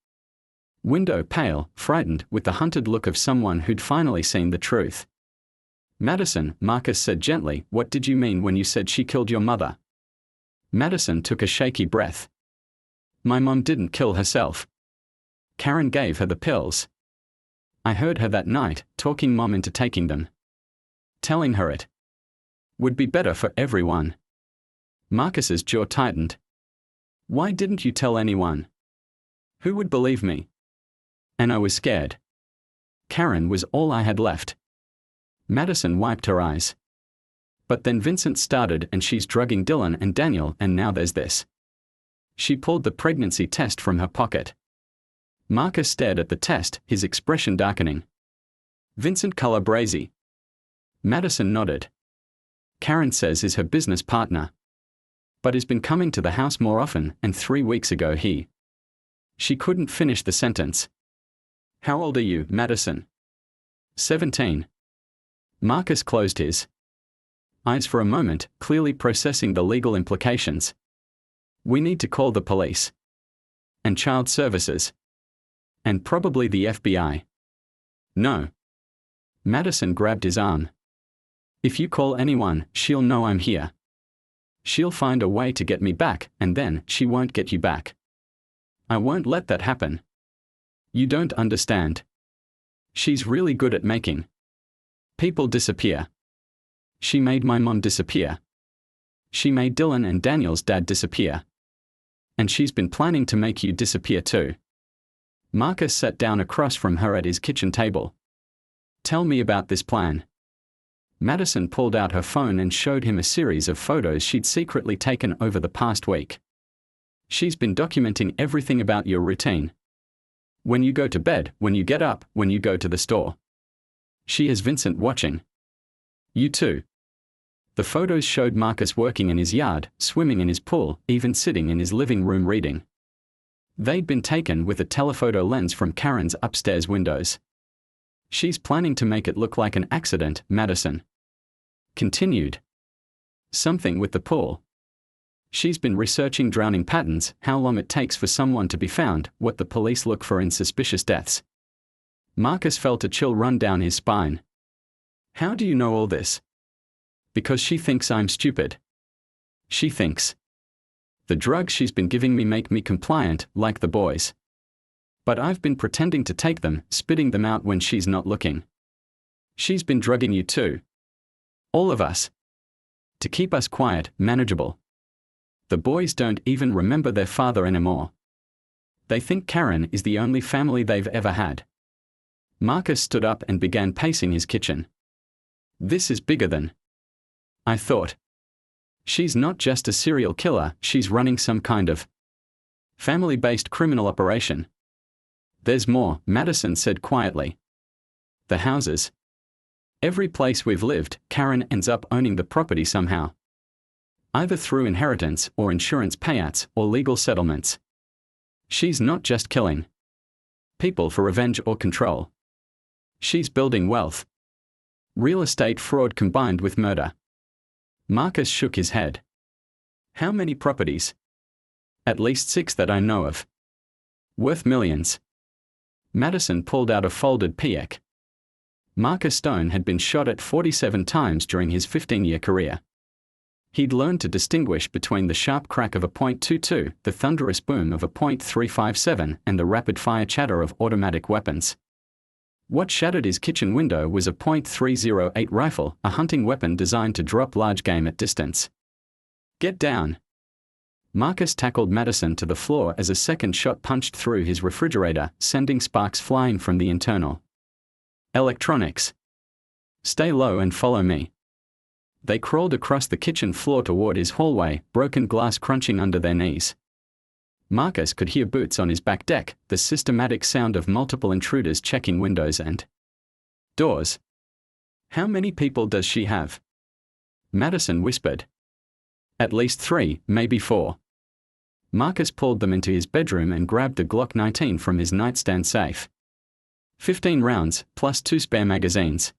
window, pale, frightened, with the hunted look of someone who'd finally seen the truth. "Madison," Marcus said gently, "what did you mean when you said she killed your mother?" Madison took a shaky breath. "My mom didn't kill herself. Karen gave her the pills. I heard her that night, talking mom into taking them. Telling her it would be better for everyone." Marcus's jaw tightened. "Why didn't you tell anyone? Who would believe me?" "And I was scared. Karen was all I had left." Madison wiped her eyes. "But then Vincent started and she's drugging Dylan and Daniel, and now there's this." She pulled the pregnancy test from her pocket. Marcus stared at the test, his expression darkening. "Vincent Calabrese." Madison nodded. "Karen says is her business partner. But has been coming to the house more often, and 3 weeks ago he..." She couldn't finish the sentence. "How old are you, Madison?" 17. Marcus closed his eyes for a moment, clearly processing the legal implications. "We need to call the police. And child services. And probably the FBI." "No." Madison grabbed his arm. "If you call anyone, she'll know I'm here. She'll find a way to get me back, and then she won't get you back. I won't let that happen. You don't understand. She's really good at making people disappear. She made my mom disappear. She made Dylan and Daniel's dad disappear. And she's been planning to make you disappear too." Marcus sat down across from her at his kitchen table. "Tell me about this plan." Madison pulled out her phone and showed him a series of photos she'd secretly taken over the past week. "She's been documenting everything about your routine. When you go to bed, when you get up, when you go to the store. She has Vincent watching you too." The photos showed Marcus working in his yard, swimming in his pool, even sitting in his living room reading. They'd been taken with a telephoto lens from Karen's upstairs windows. "She's planning to make it look like an accident," Madison continued. "Something with the pool. She's been researching drowning patterns, how long it takes for someone to be found, what the police look for in suspicious deaths." Marcus felt a chill run down his spine. "How do you know all this?" "Because she thinks I'm stupid. She thinks the drugs she's been giving me make me compliant, like the boys. But I've been pretending to take them, spitting them out when she's not looking. She's been drugging you too. All of us. To keep us quiet, manageable. The boys don't even remember their father anymore. They think Karen is the only family they've ever had." Marcus stood up and began pacing his kitchen. "This is bigger than I thought. She's not just a serial killer, she's running some kind of family-based criminal operation." "There's more," Madison said quietly. "The houses. Every place we've lived, Karen ends up owning the property somehow. Either through inheritance, or insurance payouts, or legal settlements. She's not just killing people for revenge or control. She's building wealth. Real estate fraud combined with murder." Marcus shook his head. "How many properties?" "At least 6 that I know of. Worth millions." Madison pulled out a folded PX. Marcus Stone had been shot at 47 times during his 15-year career. He'd learned to distinguish between the sharp crack of a .22, the thunderous boom of a .357, and the rapid-fire chatter of automatic weapons. What shattered his kitchen window was a .308 rifle, a hunting weapon designed to drop large game at distance. "Get down." Marcus tackled Madison to the floor as a second shot punched through his refrigerator, sending sparks flying from the internal electronics. "Stay low and follow me." They crawled across the kitchen floor toward his hallway, broken glass crunching under their knees. Marcus could hear boots on his back deck, the systematic sound of multiple intruders checking windows and doors. "How many people does she have?" Madison whispered. "At least 3, maybe 4. Marcus pulled them into his bedroom and grabbed the Glock 19 from his nightstand safe. 15 rounds, plus 2 spare magazines.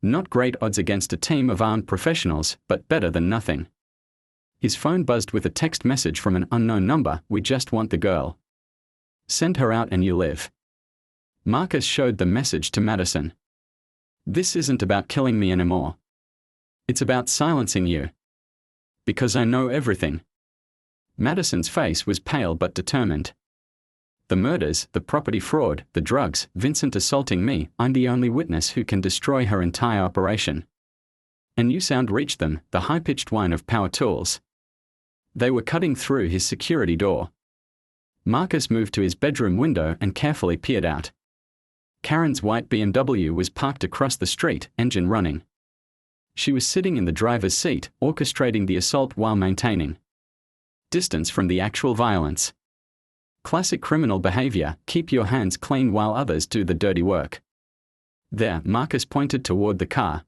Not great odds against a team of armed professionals, but better than nothing. His phone buzzed with a text message from an unknown number. "We just want the girl. Send her out and you live." Marcus showed the message to Madison. "This isn't about killing me anymore. It's about silencing you. Because I know everything." Madison's face was pale but determined. "The murders, the property fraud, the drugs, Vincent assaulting me, I'm the only witness who can destroy her entire operation." A new sound reached them, the high-pitched whine of power tools. They were cutting through his security door. Marcus moved to his bedroom window and carefully peered out. Karen's white BMW was parked across the street, engine running. She was sitting in the driver's seat, orchestrating the assault while maintaining distance from the actual violence. Classic criminal behavior: keep your hands clean while others do the dirty work. There, Marcus pointed toward the car.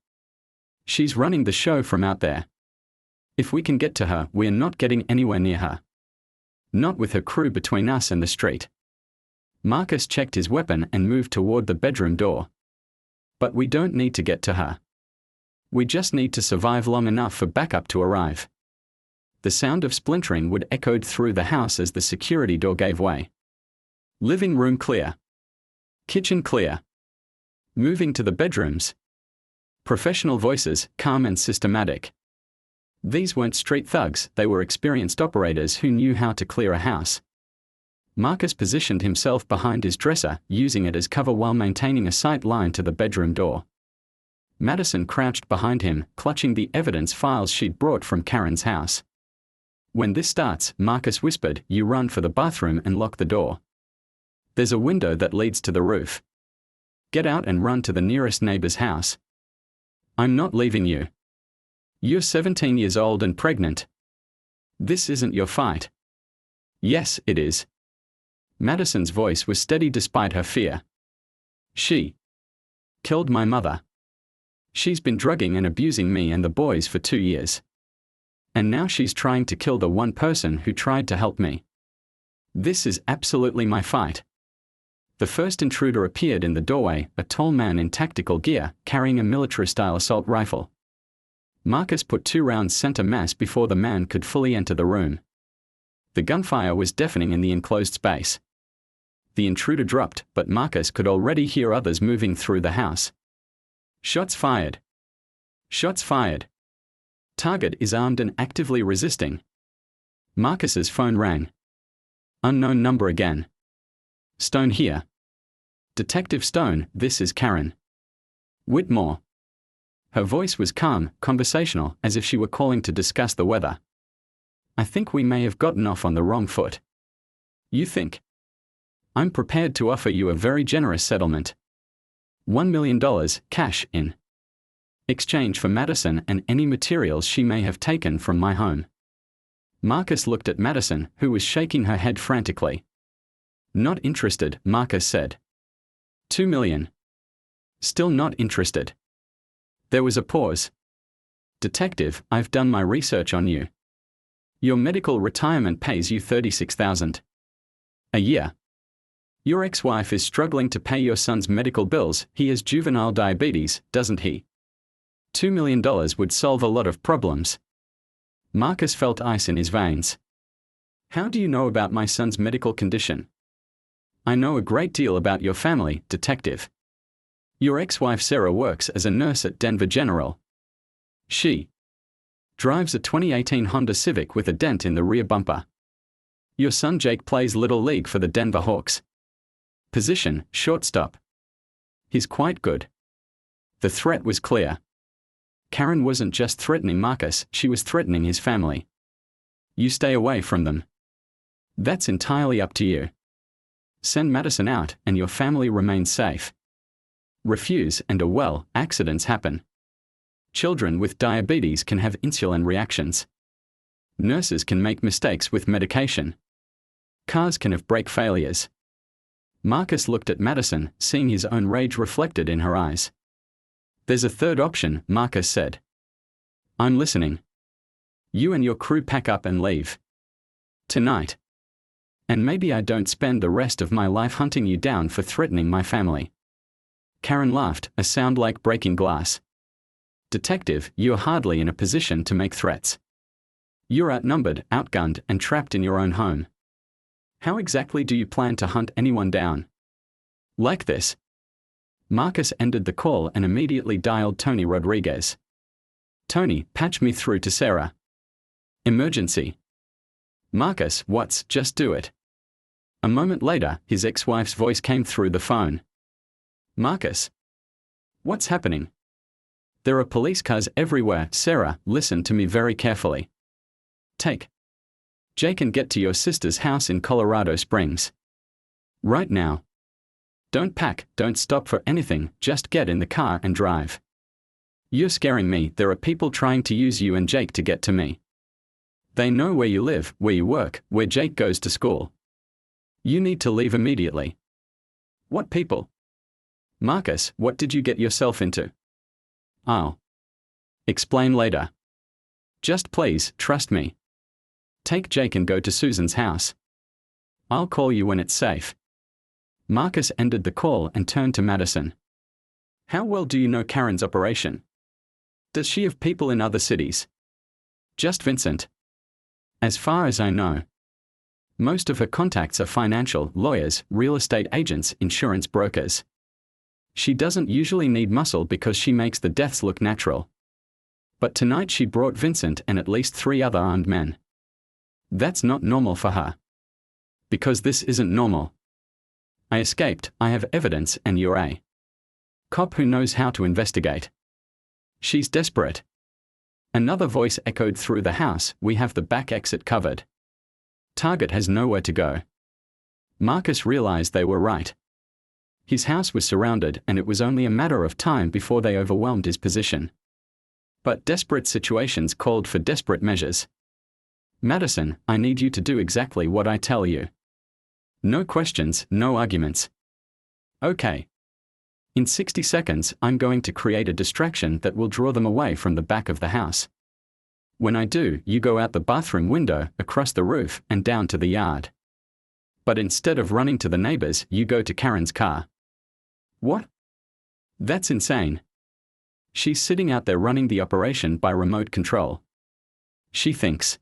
"She's running the show from out there. If we can get to her, we're not getting anywhere near her. Not with her crew between us and the street." Marcus checked his weapon and moved toward the bedroom door. "But we don't need to get to her. We just need to survive long enough for backup to arrive." The sound of splintering wood echoed through the house as the security door gave way. Living room clear. Kitchen clear. Moving to the bedrooms. Professional voices, calm and systematic. These weren't street thugs, they were experienced operators who knew how to clear a house. Marcus positioned himself behind his dresser, using it as cover while maintaining a sight line to the bedroom door. Madison crouched behind him, clutching the evidence files she'd brought from Karen's house. "When this starts," Marcus whispered, "you run for the bathroom and lock the door. There's a window that leads to the roof. Get out and run to the nearest neighbor's house. I'm not leaving you. You're 17 years old and pregnant. This isn't your fight." "Yes, it is." Madison's voice was steady despite her fear. "She killed my mother. She's been drugging and abusing me and the boys for 2 years. And now she's trying to kill the one person who tried to help me. This is absolutely my fight." The first intruder appeared in the doorway, a tall man in tactical gear, carrying a military-style assault rifle. Marcus put 2 rounds center mass before the man could fully enter the room. The gunfire was deafening in the enclosed space. The intruder dropped, but Marcus could already hear others moving through the house. Shots fired. Shots fired. Target is armed and actively resisting. Marcus's phone rang. Unknown number again. "Stone here. Detective Stone, this is Karen Whitmore." Her voice was calm, conversational, as if she were calling to discuss the weather. "I think we may have gotten off on the wrong foot." "You think?" "I'm prepared to offer you a very generous settlement. $1 million, cash in exchange for Madison and any materials she may have taken from my home." Marcus looked at Madison, who was shaking her head frantically. "Not interested," Marcus said. $2 million. Still not interested. There was a pause. "Detective, I've done my research on you. Your medical retirement pays you $36,000 a year. Your ex-wife is struggling to pay your son's medical bills. He has juvenile diabetes, doesn't he? $2 million would solve a lot of problems." Marcus felt ice in his veins. "How do you know about my son's medical condition?" "I know a great deal about your family, Detective. Your ex-wife Sarah works as a nurse at Denver General. She drives a 2018 Honda Civic with a dent in the rear bumper. Your son Jake plays Little League for the Denver Hawks. Position, shortstop. He's quite good." The threat was clear. Karen wasn't just threatening Marcus, she was threatening his family. "You stay away from them. That's entirely up to you. Send Madison out, and your family remains safe. Refuse, and accidents happen. Children with diabetes can have insulin reactions. Nurses can make mistakes with medication. Cars can have brake failures." Marcus looked at Madison, seeing his own rage reflected in her eyes. "There's a third option," Marcus said. "I'm listening. You and your crew pack up and leave. Tonight. And maybe I don't spend the rest of my life hunting you down for threatening my family." Karen laughed, a sound like breaking glass. Detective, you're hardly in a position to make threats. You're outnumbered, outgunned, and trapped in your own home. How exactly do you plan to hunt anyone down? Like this. Marcus ended the call and immediately dialed Tony Rodriguez. Tony, patch me through to Sarah. Emergency. Marcus, just do it. A moment later, his ex-wife's voice came through the phone. Marcus. What's happening? There are police cars everywhere. Sarah, listen to me very carefully. Take Jake and get to your sister's house in Colorado Springs. Right now. Don't pack, don't stop for anything, just get in the car and drive. You're scaring me. There are people trying to use you and Jake to get to me. They know where you live, where you work, where Jake goes to school. You need to leave immediately. What people? Marcus, what did you get yourself into? I'll explain later. Just please, trust me. Take Jake and go to Susan's house. I'll call you when it's safe. Marcus ended the call and turned to Madison. How well do you know Karen's operation? Does she have people in other cities? Just Vincent. As far as I know. Most of her contacts are financial, lawyers, real estate agents, insurance brokers. She doesn't usually need muscle because she makes the deaths look natural. But tonight she brought Vincent and at least 3 other armed men. That's not normal for her. Because this isn't normal. I escaped, I have evidence, and you're a cop who knows how to investigate. She's desperate. Another voice echoed through the house, we have the back exit covered. Target has nowhere to go. Marcus realized they were right. His house was surrounded and it was only a matter of time before they overwhelmed his position. But desperate situations called for desperate measures. Madison, I need you to do exactly what I tell you. No questions, no arguments. Okay. In 60 seconds, I'm going to create a distraction that will draw them away from the back of the house. When I do, you go out the bathroom window, across the roof, and down to the yard. But instead of running to the neighbors, you go to Karen's car. What? That's insane. She's sitting out there running the operation by remote control. She thinks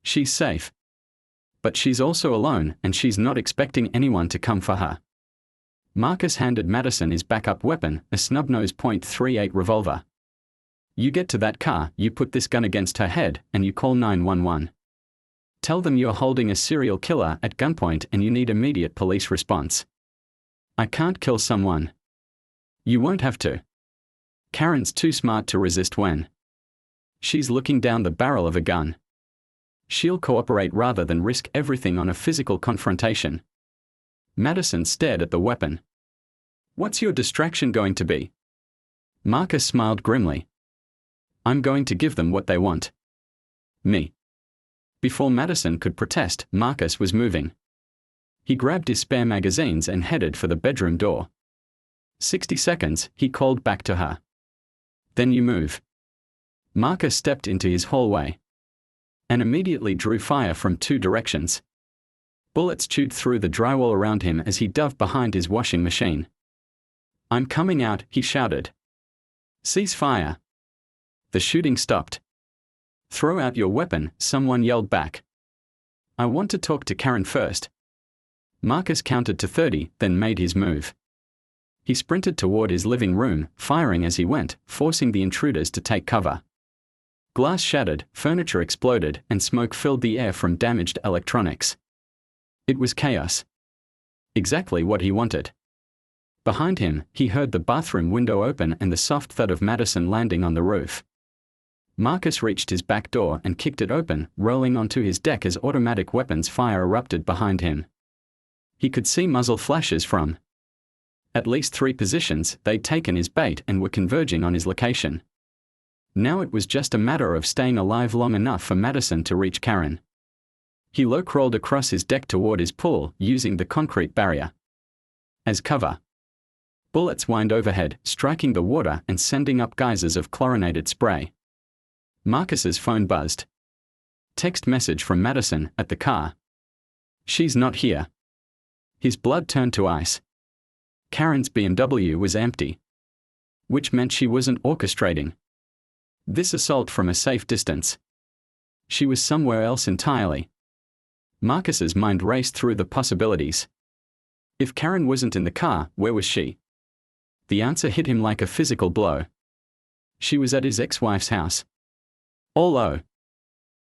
she's safe. But she's also alone, and she's not expecting anyone to come for her. Marcus handed Madison his backup weapon, a snub-nose .38 revolver. You get to that car, you put this gun against her head, and you call 911. Tell them you're holding a serial killer at gunpoint and you need immediate police response. I can't kill someone. You won't have to. Karen's too smart to resist when she's looking down the barrel of a gun. She'll cooperate rather than risk everything on a physical confrontation. Madison stared at the weapon. What's your distraction going to be? Marcus smiled grimly. I'm going to give them what they want. Me. Before Madison could protest, Marcus was moving. He grabbed his spare magazines and headed for the bedroom door. 60 seconds, he called back to her. Then you move. Marcus stepped into his hallway and immediately drew fire from 2 directions. Bullets chewed through the drywall around him as he dove behind his washing machine. I'm coming out, he shouted. Cease fire. The shooting stopped. Throw out your weapon, someone yelled back. I want to talk to Karen first. Marcus counted to 30, then made his move. He sprinted toward his living room, firing as he went, forcing the intruders to take cover. Glass shattered, furniture exploded, and smoke filled the air from damaged electronics. It was chaos. Exactly what he wanted. Behind him, he heard the bathroom window open and the soft thud of Madison landing on the roof. Marcus reached his back door and kicked it open, rolling onto his deck as automatic weapons fire erupted behind him. He could see muzzle flashes from at least 3 positions. They'd taken his bait and were converging on his location. Now it was just a matter of staying alive long enough for Madison to reach Karen. He low-crawled across his deck toward his pool, using the concrete barrier as cover. Bullets whined overhead, striking the water and sending up geysers of chlorinated spray. Marcus's phone buzzed. Text message from Madison, at the car. She's not here. His blood turned to ice. Karen's BMW was empty. Which meant she wasn't orchestrating This assault from a safe distance. She was somewhere else entirely. Marcus's mind raced through the possibilities. If Karen wasn't in the car, where was she? The answer hit him like a physical blow. She was at his ex-wife's house. Although,